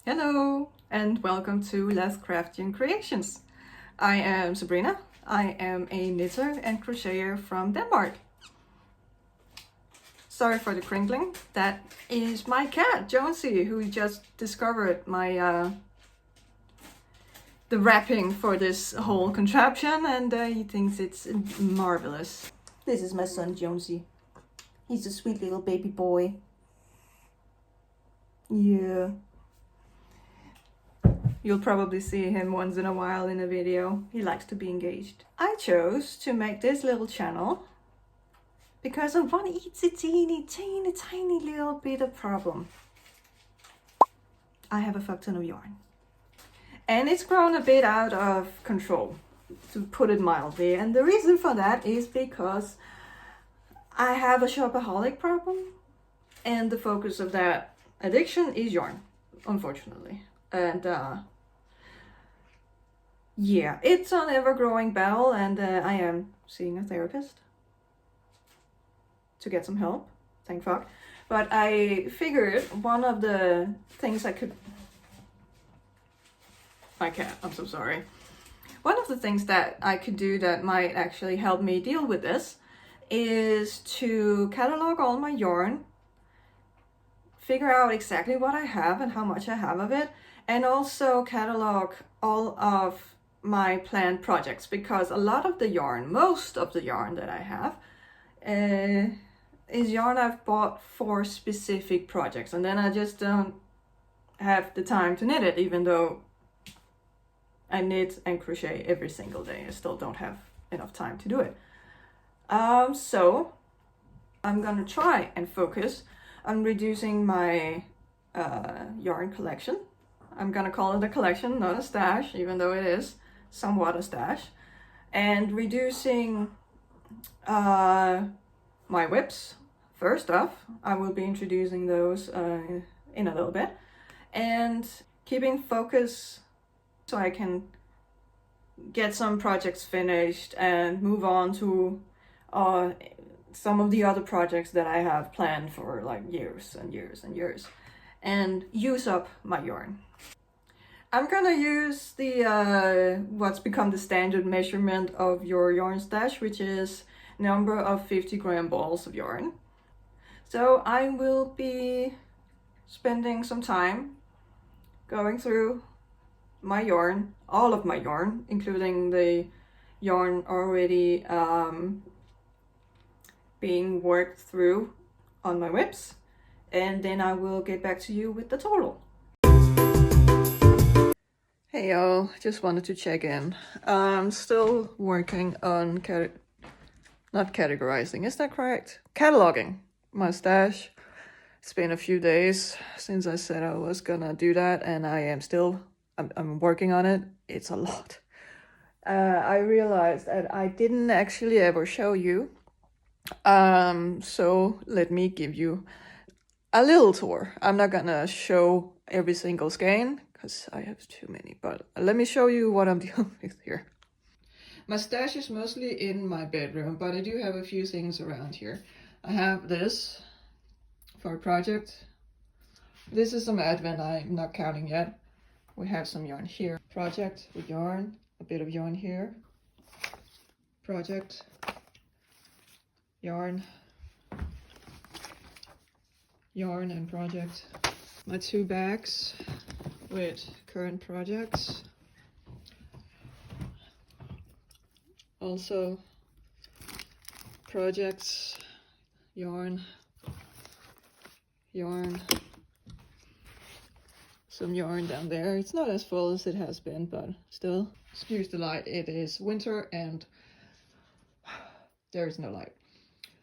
Hello and welcome to Less Crafty Creations. I am Sabrina. I am a knitter and crocheter from Denmark. Sorry for the crinkling. That is my cat Jonesy, who just discovered my the wrapping for this whole contraption, and he thinks it's marvelous. This is my son Jonesy. He's a sweet little baby boy. Yeah. You'll probably see him once in a while in a video. He likes to be engaged. I chose to make this little channel because of one teeny little bit of problem. I have a fuck ton of yarn. And it's grown a bit out of control, to put it mildly. And the reason for that is because I have a shopaholic problem. And the focus of that addiction is yarn, unfortunately. And yeah, it's an ever-growing battle, and I am seeing a therapist to get some help, thank fuck. But I figured one of the things I could... My cat, I'm so sorry. One of the things that I could do that might actually help me deal with this is to catalog all my yarn, figure out exactly what I have and how much I have of it, and also catalog all of my planned projects, because a lot of the yarn, most of the yarn that I have is yarn I've bought for specific projects, and then I just don't have the time to knit it, even though I knit and crochet every single day. I still don't have enough time to do it. So I'm gonna try and focus on reducing my yarn collection. I'm gonna call it a collection, not a stash, even though it is somewhat a stash. And reducing my whips. First off, I will be introducing those in a little bit. And keeping focus so I can get some projects finished and move on to some of the other projects that I have planned for like years and years and years, and use up my yarn. I'm gonna use the what's become the standard measurement of your yarn stash, which is number of 50-gram balls of yarn. So I will be spending some time going through my yarn, all of my yarn, including the yarn already being worked through on my whips, and then I will get back to you with the total. Hey y'all, just wanted to check in. I'm still working on not categorizing, is that correct? Cataloging my stash. It's been a few days since I said I was gonna do that, and I am still, I'm working on it. It's a lot. I realized that I didn't actually ever show you. So let me give you a little tour. I'm not gonna show every single skein because I have too many, but let me show you what I'm dealing with here. My stash is mostly in my bedroom, but I do have a few things around here. I have this for a project. This is some advent I'm not counting yet. We have some yarn here. Project with yarn, a bit of yarn here. Project, yarn, yarn and project. My 2 bags with current projects. Also projects, yarn, yarn, some yarn down there. It's not as full as it has been, but still, excuse the light, it is winter and there is no light.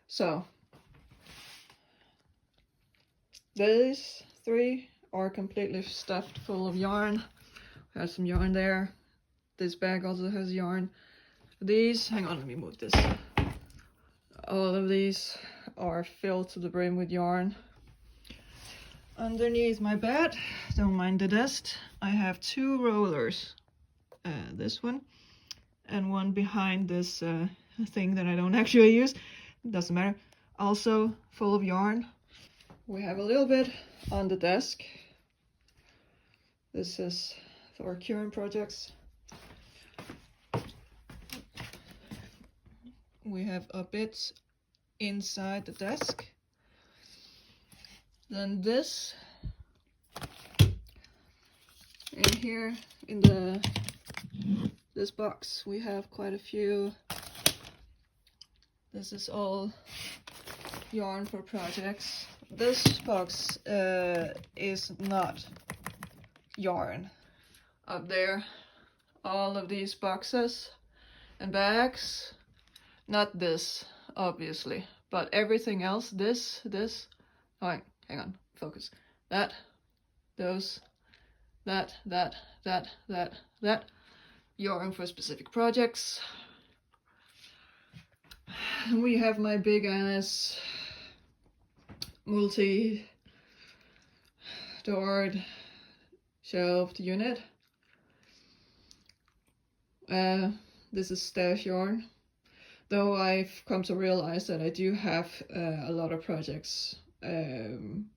So these 3 are completely stuffed full of yarn. Has some yarn there. This bag also has yarn. These, hang on, let me move this. All of these are filled to the brim with yarn. Underneath my bed, don't mind the dust, I have 2 rollers. This one and one behind this thing that I don't actually use. Doesn't matter. Also full of yarn. We have a little bit on the desk. This is for current projects. We have a bit inside the desk. Then this in here in this box we have quite a few. This is all yarn for projects. This box is not yarn. Up there, all of these boxes and bags, not this obviously, but everything else, this, oh wait, hang on, focus, that, those, that, yarn for specific projects. We have my big ass multi-doored shelved unit. This is stash yarn, though I've come to realize that I do have a lot of projects in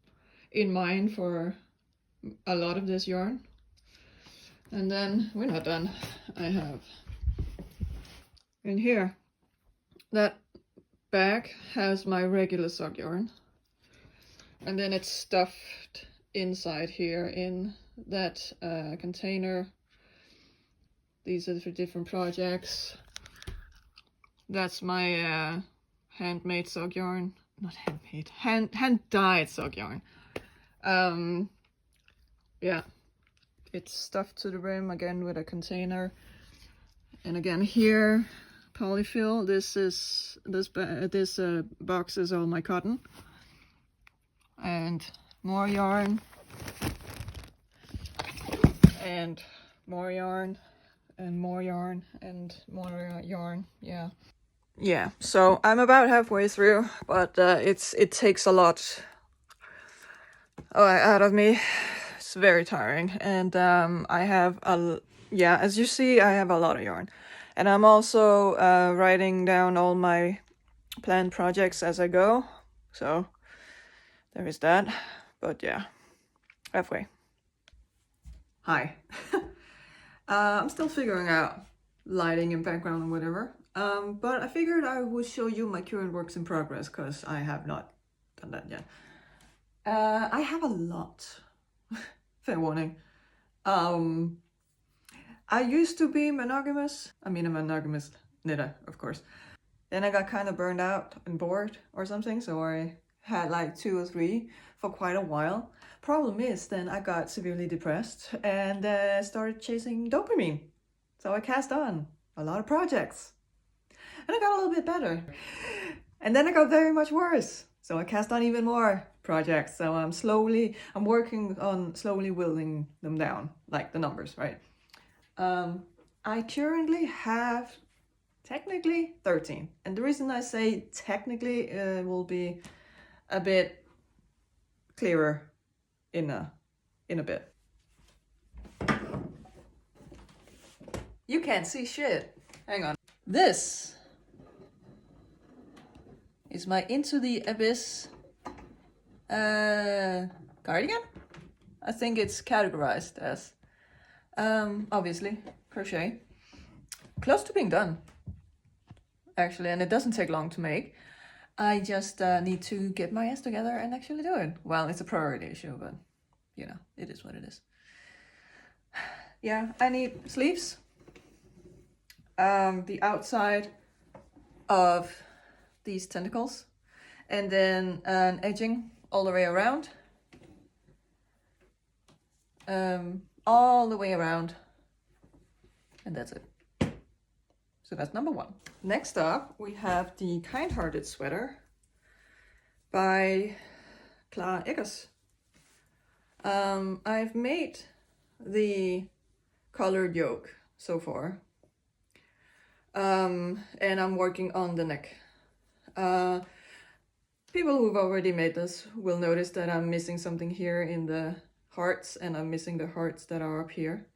mind for a lot of this yarn. And then we're not done. I have in here, that bag has my regular sock yarn, and then it's stuffed inside here in that container. These are for different projects. That's my handmade sock yarn, not handmade, hand dyed sock yarn. Yeah, it's stuffed to the rim again with a container, and again here polyfill. This box is all my cotton, and more yarn, and more yarn, and more yarn, and more yarn. Yeah, so I'm about halfway through, but it takes a lot out of me. It's very tiring, and I have as you see, I have a lot of yarn, and I'm also writing down all my planned projects as I go, so there is that. But yeah, halfway. Hi. I'm still figuring out lighting and background and whatever, but I figured I would show you my current works in progress, because I have not done that yet. I have a lot. Fair warning. I used to be monogamous. I mean, a monogamous knitter, of course. Then I got kind of burned out and bored or something, so I had like 2 or 3 for quite a while. Problem is, then I got severely depressed and started chasing dopamine. So I cast on a lot of projects. And I got a little bit better. And then I got very much worse. So I cast on even more projects. So I'm working on slowly whittling them down, like the numbers, right? I currently have technically 13. And the reason I say technically will be a bit clearer in a bit. You can't see shit. Hang on. This is my Into the Abyss cardigan. I think it's categorized as obviously crochet. Close to being done, actually, and it doesn't take long to make. I just need to get my ass together and actually do it. Well, it's a priority issue, but you know, it is what it is. Yeah, I need sleeves. The outside of these tentacles, and then an edging all the way around. All the way around. And that's it. So that's number 1. Next up, we have the Kind-Hearted Sweater by Clara Eggers. I've made the colored yoke so far. And I'm working on the neck. People who've already made this will notice that I'm missing something here in the hearts, and I'm missing the hearts that are up here.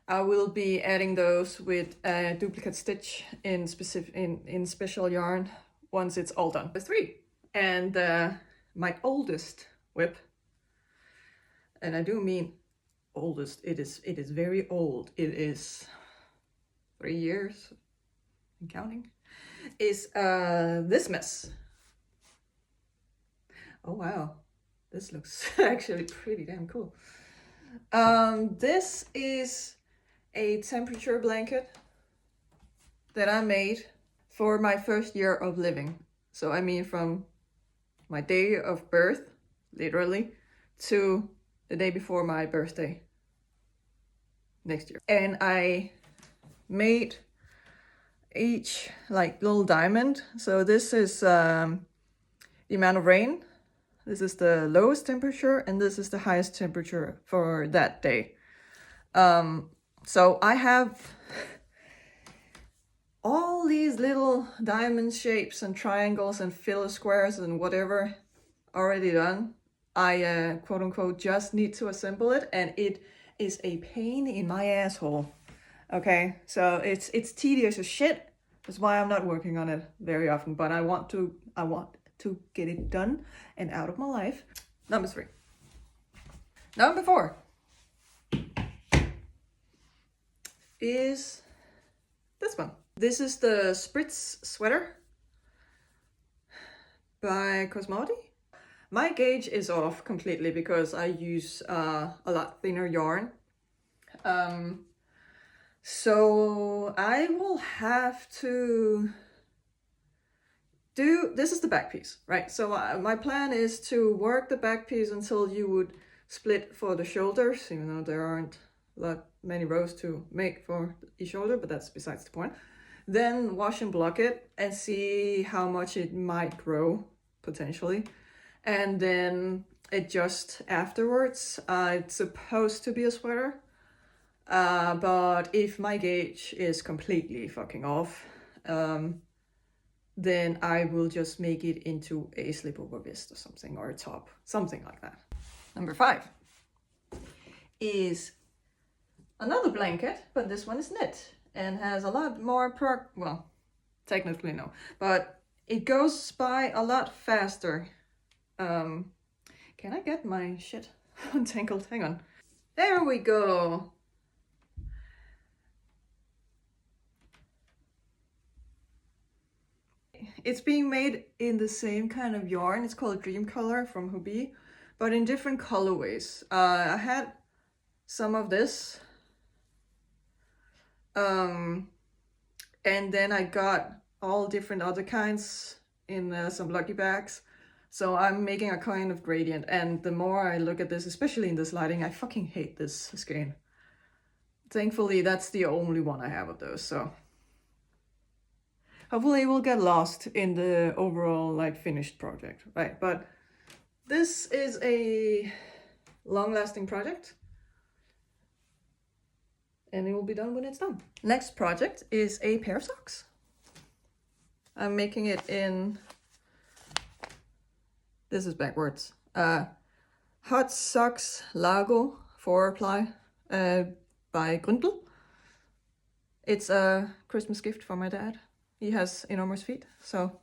I will be adding those with a duplicate stitch in special yarn once it's all done. 3. And my oldest whip, and I do mean oldest. It is very old. It is 3 years and counting. Is this mess. Oh wow, this looks actually pretty damn cool. This is a temperature blanket that I made for my first year of living. So I mean from my day of birth, literally, to the day before my birthday next year. And I made each like little diamond. So this is the amount of rain. This is the lowest temperature, and this is the highest temperature for that day. So I have all these little diamond shapes and triangles and filler squares and whatever already done. I quote unquote just need to assemble it, and it is a pain in my asshole. Okay, so it's tedious as shit. That's why I'm not working on it very often, but I want to get it done and out of my life. Number 3. Number 4 is this one. This is the Spritz sweater by Cosmodi. My gauge is off completely because I use a lot thinner yarn. So I will have to do, this is the back piece, right? So my plan is to work the back piece until you would split for the shoulders, even though there aren't many rows to make for each shoulder, but that's besides the point. Then wash and block it and see how much it might grow, potentially. And then adjust afterwards. It's supposed to be a sweater, but if my gauge is completely fucking off, then I will just make it into a slipover vest or something, or a top, something like that. Number 5 is another blanket, but this one is knit and has a lot more well, technically no, but it goes by a lot faster. Can I get my shit untangled? Hang on. There we go. It's being made in the same kind of yarn. It's called Dream Color from Hobbii, but in different colorways. I had some of this, and then I got all different other kinds in some lucky bags. So I'm making a kind of gradient, and the more I look at this, especially in this lighting, I fucking hate this skein. Thankfully, that's the only one I have of those, so hopefully it will get lost in the overall like finished project, right? But this is a long-lasting project, and it will be done when it's done. Next project is a pair of socks. I'm making it in, this is backwards, Hot Socks Lago 4-ply by Gründel. It's a Christmas gift for my dad. He has enormous feet, so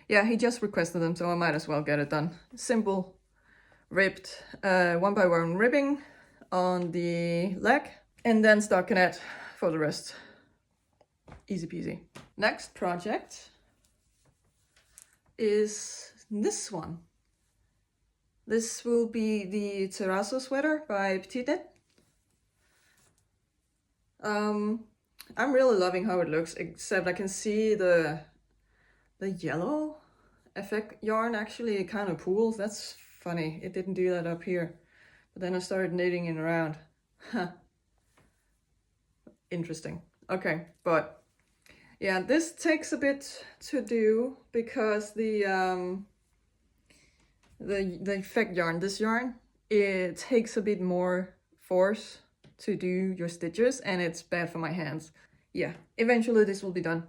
yeah, he just requested them, so I might as well get it done. Simple, ribbed, 1x1 ribbing on the leg, and then stockinette for the rest. Easy peasy. Next project is this one. This will be the Terrazzo sweater by Petit Net. I'm really loving how it looks, except I can see the yellow effect yarn actually kind of pools. That's funny. It didn't do that up here. But then I started knitting it around. Huh. Interesting. Okay, but yeah, this takes a bit to do because the effect yarn, this yarn, it takes a bit more force to do your stitches, and it's bad for my hands. Yeah, eventually this will be done.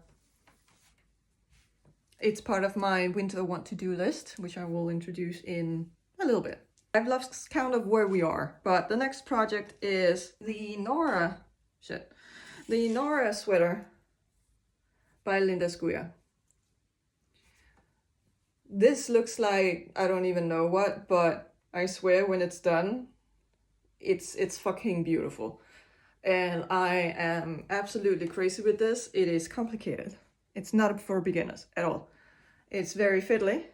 It's part of my winter want to do list, which I will introduce in a little bit. I've lost count of where we are, but the next project is the Nora sweater by Linda Scuia. This looks like I don't even know what, but I swear when it's done, it's fucking beautiful. And I am absolutely crazy with this. It is complicated. It's not for beginners at all. It's very fiddly,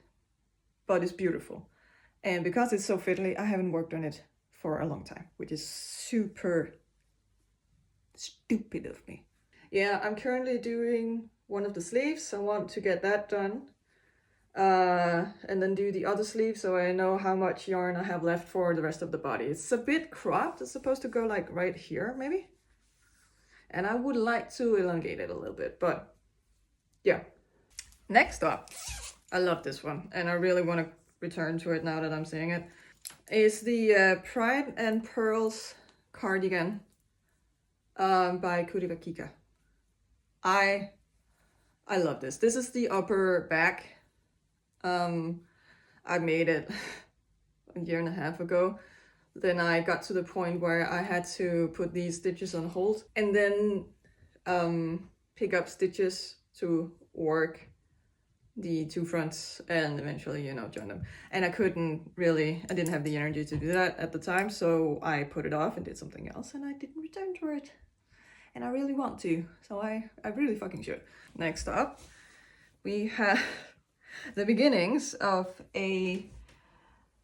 but it's beautiful. And because it's so fiddly, I haven't worked on it for a long time, which is super stupid of me. Yeah, I'm currently doing one of the sleeves. I want to get that done. And then do the other sleeve so I know how much yarn I have left for the rest of the body. It's a bit cropped. It's supposed to go like right here, maybe. And I would like to elongate it a little bit, but yeah. Next up, I love this one, and I really want to return to it now that I'm saying it, is the Pride and Pearls cardigan by Kuribakika. I love this. This is the upper back. I made it a year and a half ago. Then I got to the point where I had to put these stitches on hold and then pick up stitches to work the two fronts and eventually, you know, join them. And I didn't have the energy to do that at the time, so I put it off and did something else, and I didn't return to it. And I really want to, so I really fucking should. Next up, we have the beginnings of a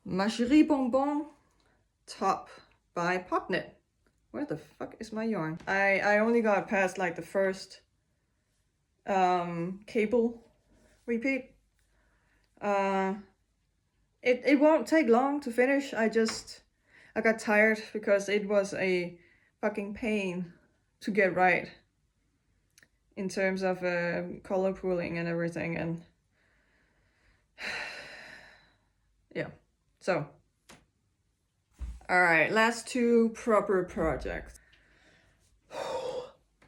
Macherie Bonbon top by Popknit. Where the fuck is my yarn? I only got past like the first cable repeat. It won't take long to finish. I got tired because it was a fucking pain to get right in terms of color pooling and everything, and yeah. So all right, last two proper projects.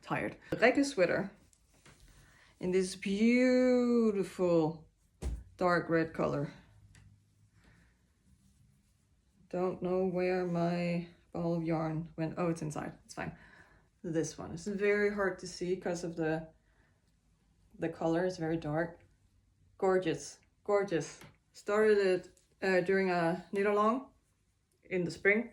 Tired. Rekke sweater in this beautiful dark red color. Don't know where my ball of yarn went. Oh, it's inside. It's fine. This one is very hard to see because of the color is very dark. Gorgeous, gorgeous. Started it during a knit along in the spring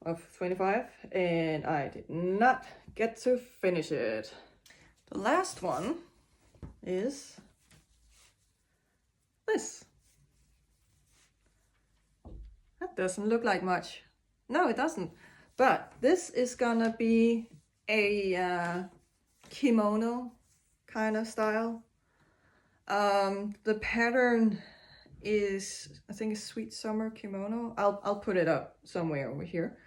of 25, and I did not get to finish it. The last one is this. That doesn't look like much. No, it doesn't. But this is gonna be a kimono kind of style. The pattern is, I think, a Sweet Summer Kimono. I'll put it up somewhere over here.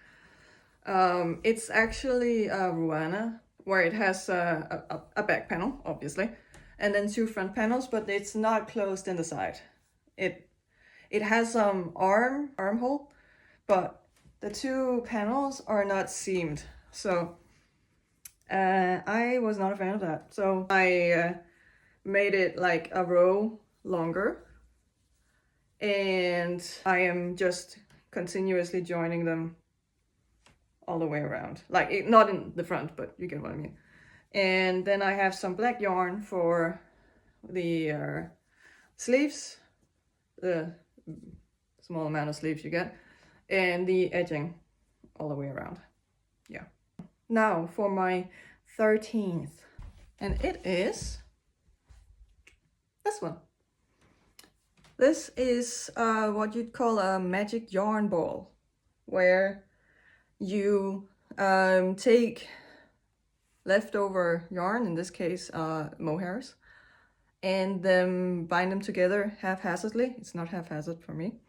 It's actually a Ruana, where it has a back panel, obviously, and then two front panels, but it's not closed in the side. It has some armhole, but the two panels are not seamed. So I was not a fan of that. So I made it like a row longer, and I am just continuously joining them all the way around. Like, not in the front, but you get what I mean. And then I have some black yarn for the sleeves, the small amount of sleeves you get, and the edging all the way around. Yeah. Now for my 13th, and it is this one. This is what you'd call a magic yarn ball, where you take leftover yarn, in this case mohairs, and then bind them together haphazardly. It's not haphazard for me.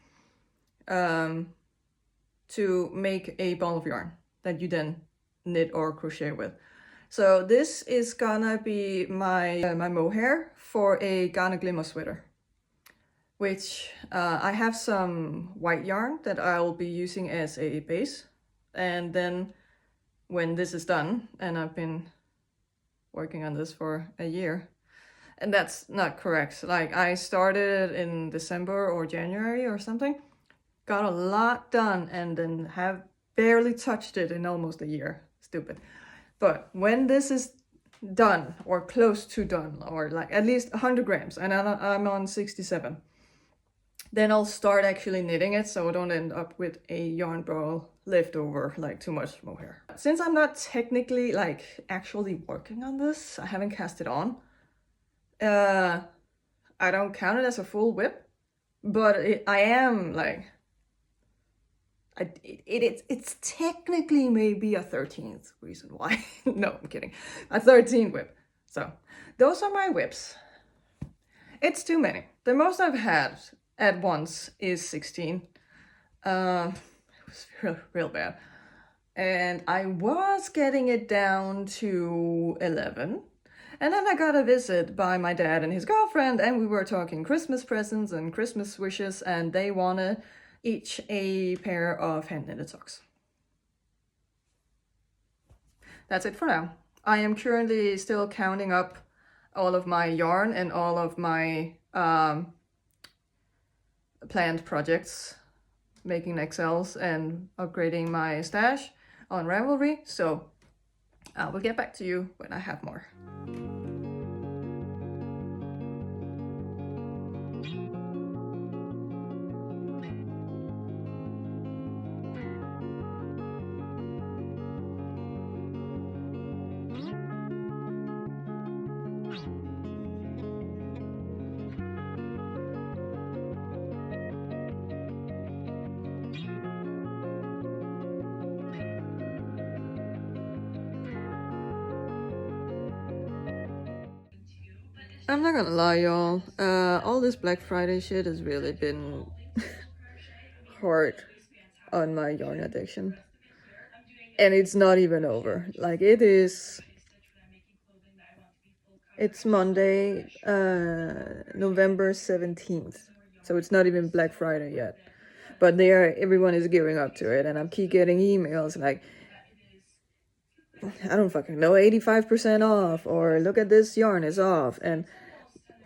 To make a ball of yarn that you then knit or crochet with. So this is gonna be my my mohair for a Ghana Glimmer sweater, which I have some white yarn that I'll be using as a base. And then when this is done, and I've been working on this for a year, and that's not correct. Like, I started in December or January or something, got a lot done, and then have barely touched it in almost a year. Stupid. But when this is done, or close to done, or like at least 100 grams, and I'm on 67, then I'll start actually knitting it, so I don't end up with a yarn ball leftover, like too much mohair. Since I'm not technically like actually working on this, I haven't cast it on. I don't count it as a full whip, but I am like, it's technically maybe a 13th reason why. No, I'm kidding. A 13th whip. So those are my whips. It's too many. The most I've had at once is 16. It was real bad. And I was getting it down to 11. And then I got a visit by my dad and his girlfriend, and we were talking Christmas presents and Christmas wishes, and they wanted each a pair of hand-knitted socks. That's it for now. I am currently still counting up all of my yarn and all of my planned projects, making Excels and upgrading my stash on Ravelry, so I will get back to you when I have more. I'm not gonna lie, y'all. All this Black Friday shit has really been hard on my yarn addiction. And it's not even over. Like, it's Monday, November 17th. So it's not even Black Friday yet. But everyone is gearing up to it, and I keep getting emails like, I don't fucking know, 85% off, or look at this yarn is off, and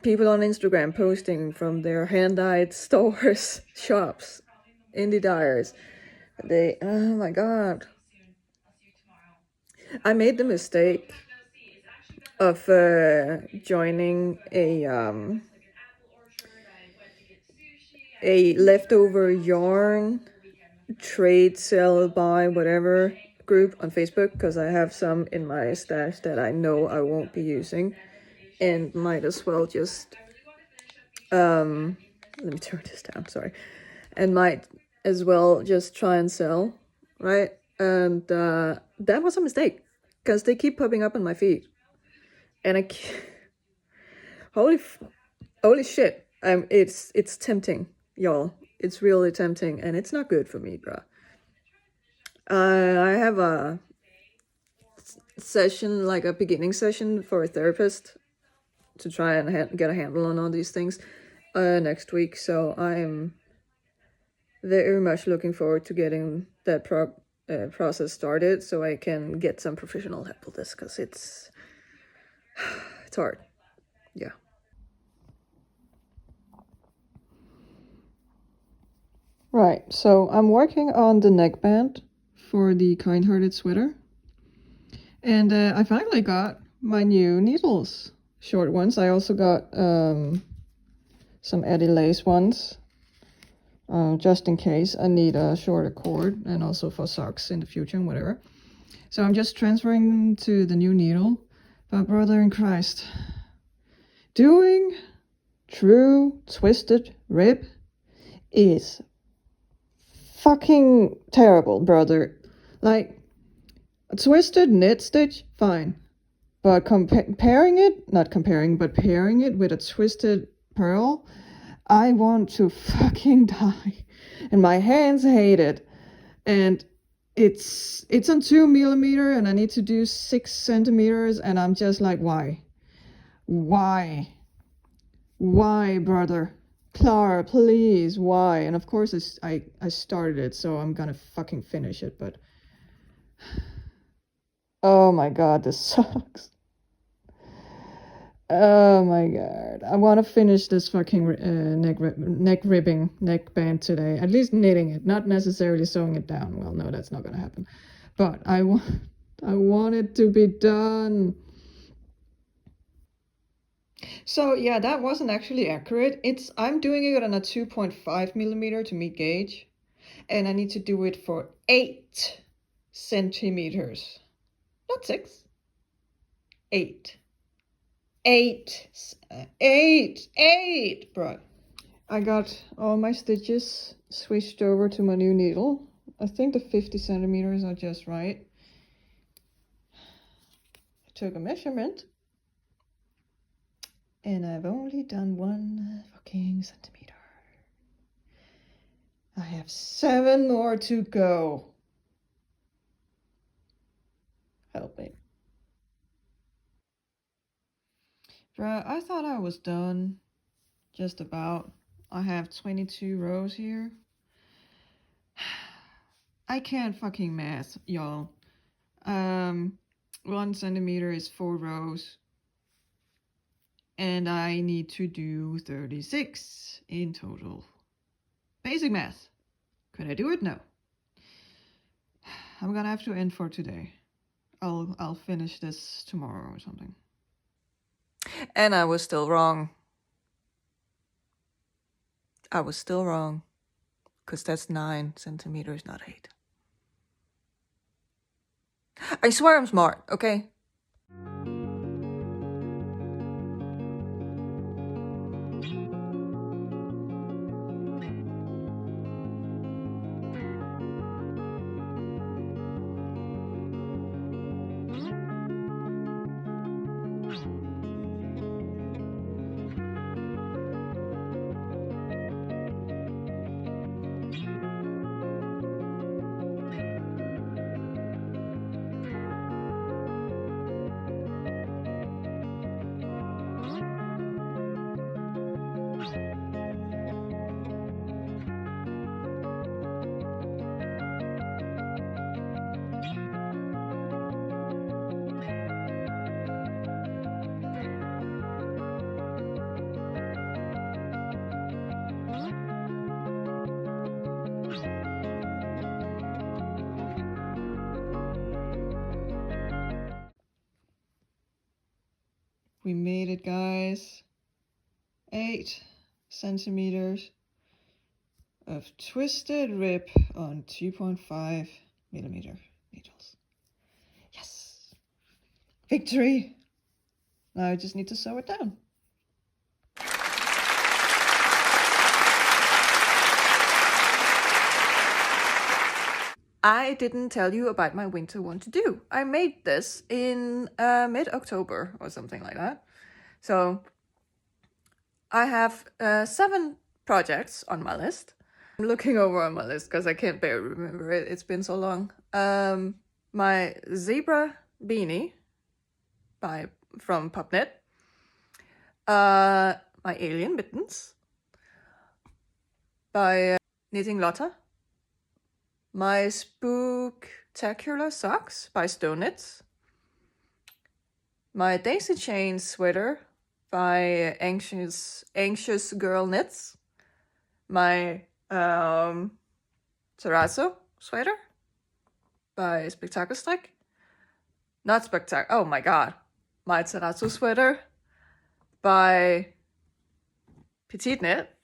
people on Instagram posting from their hand-dyed stores, shops, indie dyers. Oh my god. I made the mistake of joining a leftover yarn trade, sell, buy, whatever group on Facebook, because I have some in my stash that I know I won't be using, and might as well just let me turn this down, sorry, and might as well just try and sell, right? And that was a mistake, because they keep popping up on my feed, and holy shit, it's tempting, y'all. It's really tempting, and it's not good for me, bruh. I have a session, like a beginning session for a therapist, to try and get a handle on all these things next week. So I'm very much looking forward to getting that process started, so I can get some professional help with this, because it's hard. Yeah. Right, so I'm working on the neckband for the kind-hearted sweater, and I finally got my new needles, short ones. I also got some Eddie lace ones, just in case I need a shorter cord, and also for socks in the future and whatever. So I'm just transferring to the new needle. But brother in Christ, doing true twisted rib is fucking terrible, brother. Like, a twisted knit stitch, fine. But pairing it with a twisted purl, I want to fucking die. And my hands hate it. And it's on 2mm, and I need to do 6 centimeters, and I'm just like, why? Why, brother? Clara, please, why? And of course I started it, so I'm gonna fucking finish it, but oh my god, this sucks. Oh my god, I want to finish this fucking neck band today. At least knitting it, not necessarily sewing it down. Well, no, that's not gonna happen. But I want it to be done. So yeah, that wasn't actually accurate. I'm doing it on a 2.5mm to meet gauge. And I need to do it for 8 centimeters. Not 6. 8. 8, bro. I got all my stitches switched over to my new needle. I think the 50 centimeters are just right. I took a measurement. And I've only done 1 fucking centimeter. I have 7 more to go. Help me. Bruh, I thought I was done. Just about. I have 22 rows here. I can't fucking math, y'all. 1 centimeter is 4 rows. And I need to do 36 in total. Basic math. Could I do it? No. I'm gonna have to end for today. I'll finish this tomorrow or something. And I was still wrong. I was still wrong. Because that's 9 centimeters, not 8. I swear I'm smart, okay? We made it, guys. 8 centimeters of twisted rib on 2.5 millimeter needles. Yes! Victory! Now I just need to sew it down. I didn't tell you about my winter one to do. I made this in mid-October or something like that. So I have 7 projects on my list. I'm looking over on my list because I can't barely remember it. It's been so long. My zebra beanie from Popknit. My alien mittens by Knitting Lotta. My spooktacular socks by Stone Knits. My daisy chain sweater by Anxious Girl Knits. My terrazzo sweater by Spectacle Strick. Not Spectacle. Oh my god. My terrazzo sweater by Petite Knit.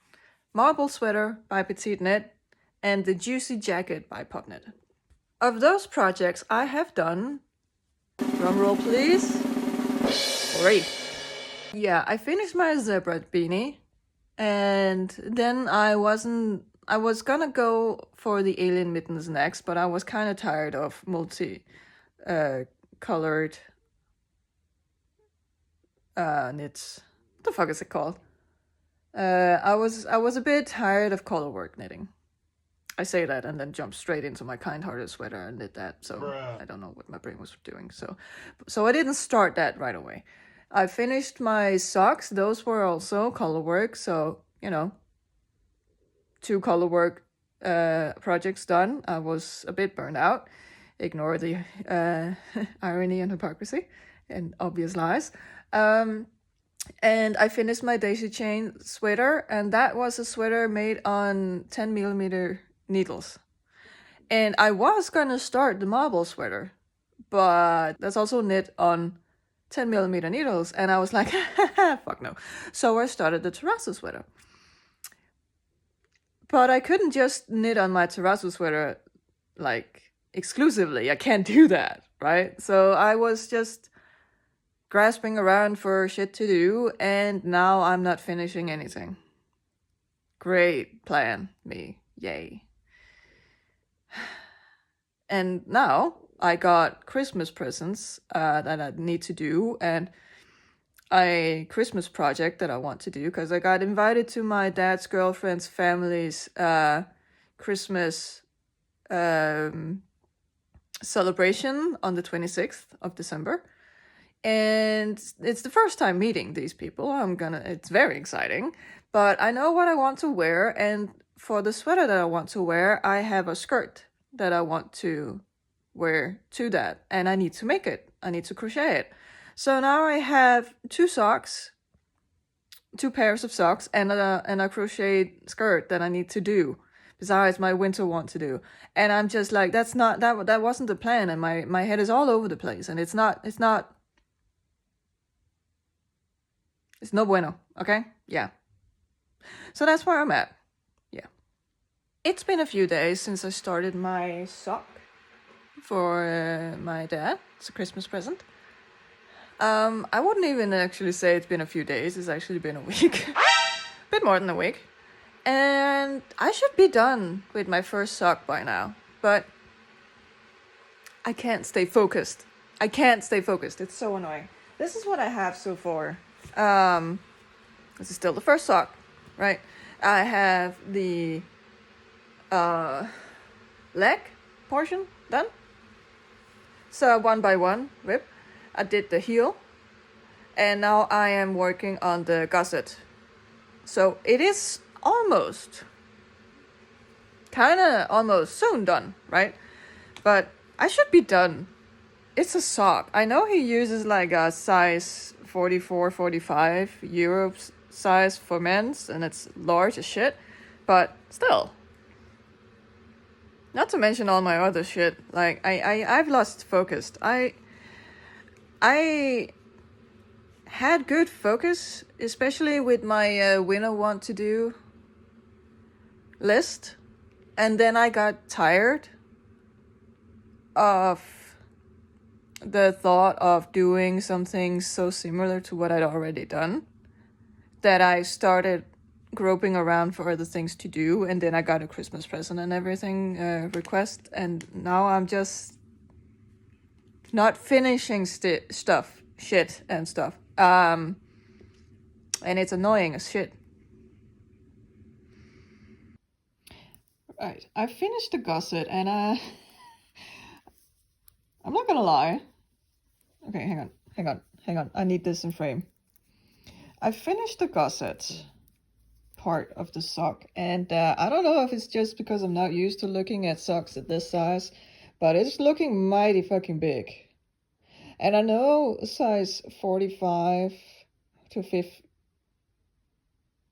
Marble sweater by Petite Knit. And the juicy jacket by Popknit. Of those projects, I have done, drumroll please, 3. Yeah, I finished my zebra beanie, and then I was gonna go for the alien mittens next, but I was kind of tired of colored knits. What the fuck is it called? I was a bit tired of colorwork knitting. I say that and then jump straight into my kind-hearted sweater and knit that. So I don't know what my brain was doing. So I didn't start that right away. I finished my socks. Those were also colorwork. So, 2 colorwork projects done. I was a bit burned out. Ignore the irony and hypocrisy and obvious lies. And I finished my daisy chain sweater. And that was a sweater made on 10 millimeter needles. And I was gonna start the marble sweater, but that's also knit on 10 millimeter needles, and I was like, fuck no. So I started the terrazzo sweater. But I couldn't just knit on my terrazzo sweater, like, exclusively. I can't do that, right? So I was just grasping around for shit to do, and now I'm not finishing anything. Great plan, me. Yay. And now I got Christmas presents that I need to do, and a Christmas project that I want to do, because I got invited to my dad's girlfriend's family's Christmas celebration on the 26th of December. And it's the first time meeting these people. It's very exciting, but I know what I want to wear. And for the sweater that I want to wear, I have a skirt that I want to wear to that, and I need to make it. I need to crochet it. So now I have 2 pairs of socks, and a crochet skirt that I need to do, besides my winter want to do. And I'm just like, that wasn't the plan, and my head is all over the place, and it's no bueno, okay? Yeah. So that's where I'm at. Yeah. It's been a few days since I started my sock for my dad. It's a Christmas present. I wouldn't even actually say it's been a few days. It's actually been a week. A bit more than a week. And I should be done with my first sock by now. But I can't stay focused. It's so annoying. This is what I have so far. This is still the first sock, right? I have the leg portion done. So 1 by 1 rib. I did the heel, and now I am working on the gusset. So it is almost soon done, right? But I should be done. It's a sock. I know he uses like a size 44, 45 Europe size for men's, and it's large as shit, but still. Not to mention all my other shit. Like I've lost focus. I had good focus, especially with my winter want to do list, and then I got tired of the thought of doing something so similar to what I'd already done, that I started groping around for other things to do, and then I got a Christmas present and everything request, and now I'm just not finishing shit. And it's annoying as shit. Right, I finished the gusset, and I'm not gonna lie. Okay, hang on. I need this in frame. I finished the gusset part of the sock, and I don't know if it's just because I'm not used to looking at socks at this size, but it's looking mighty fucking big. And I know size 45 to 50,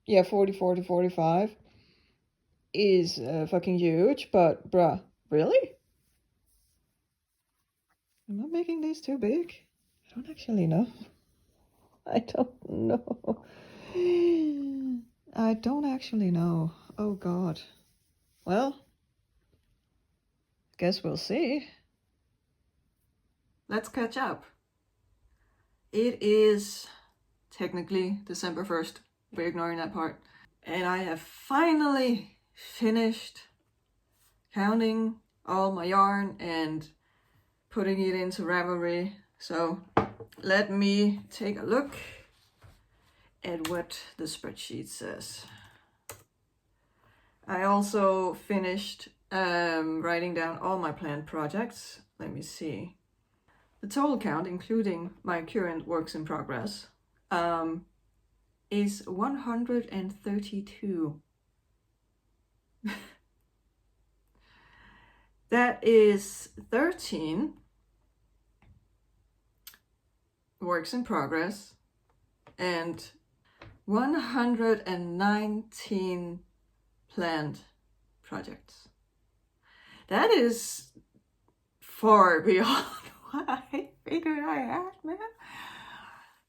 44 to 45 is fucking huge, but bruh, really? Am I making these too big? I don't actually know. I don't actually know. Oh god. Well, guess we'll see. Let's catch up. It is technically December 1st. We're ignoring that part. And I have finally finished counting all my yarn and putting it into Ravelry. So let me take a look at what the spreadsheet says. I also finished writing down all my planned projects. Let me see. The total count, including my current works in progress, is 132. That is 13 works in progress and 119 planned projects. That is far beyond what I figured I had, man.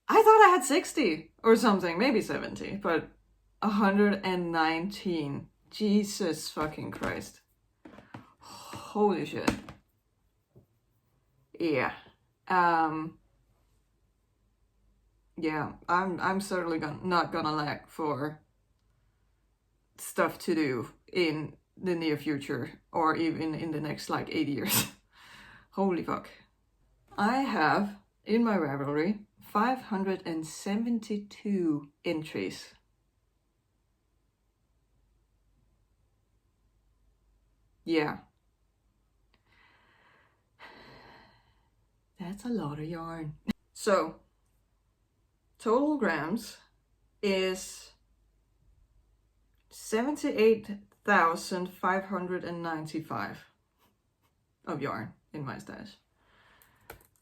I thought I had 60 or something, maybe 70, but 119 Jesus fucking Christ. Holy shit. Yeah. Yeah, I'm certainly not gonna lack for stuff to do in the near future, or even in the next like 8 years. Holy fuck. I have in my Ravelry 572 entries. Yeah. That's a lot of yarn. So, total grams is 78,595 of yarn in my stash,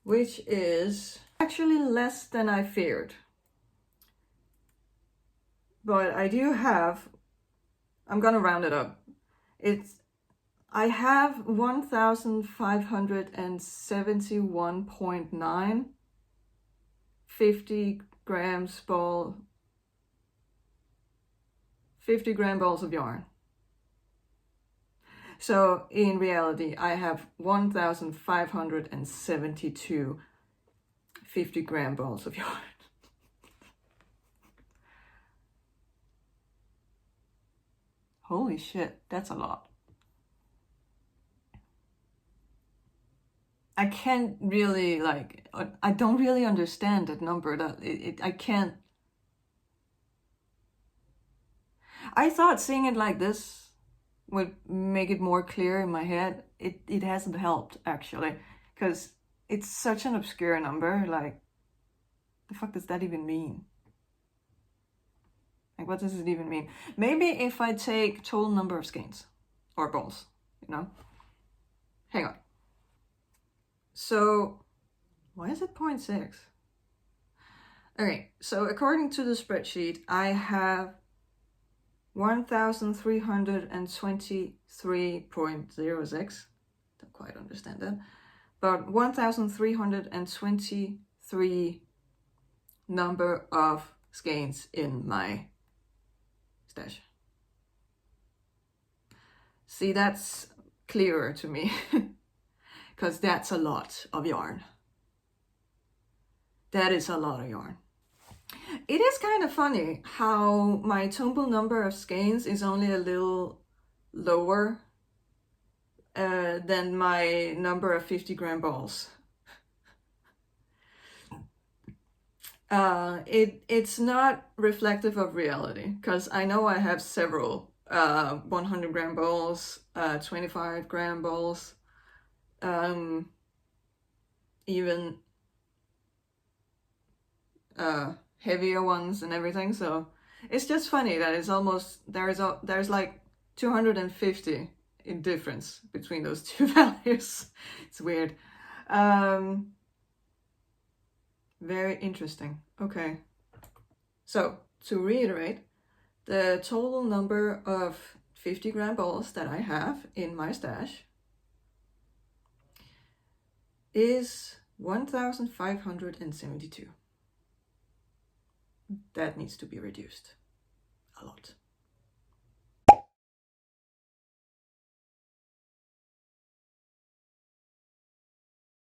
which is actually less than I feared. But I do have, I'm gonna round it up. I have 1,571.9 50 gram balls of yarn. So in reality, I have 1,572 50 gram balls of yarn. Holy shit, that's a lot. I can't really, like, I don't really understand that number. I can't. I thought seeing it like this would make it more clear in my head. It hasn't helped, actually, because it's such an obscure number. Like, the fuck does that even mean? Like, what does it even mean? Maybe if I take total number of skeins or balls, you know? Hang on. So, why is it 0.6? Okay, so according to the spreadsheet, I have 1,323.06. Don't quite understand that. But 1,323 number of skeins in my stash. See, that's clearer to me, because that's a lot of yarn. That is a lot of yarn. It is kind of funny how my total number of skeins is only a little lower than my number of 50 gram balls. It's not reflective of reality, because I know I have several 100 gram balls, 25 gram balls, even heavier ones and everything. So it's just funny that it's almost, there's like 250 in difference between those two values. It's weird. Very interesting. Okay. So to reiterate, the total number of 50 gram balls that I have in my stash is 1,572. That needs to be reduced a lot.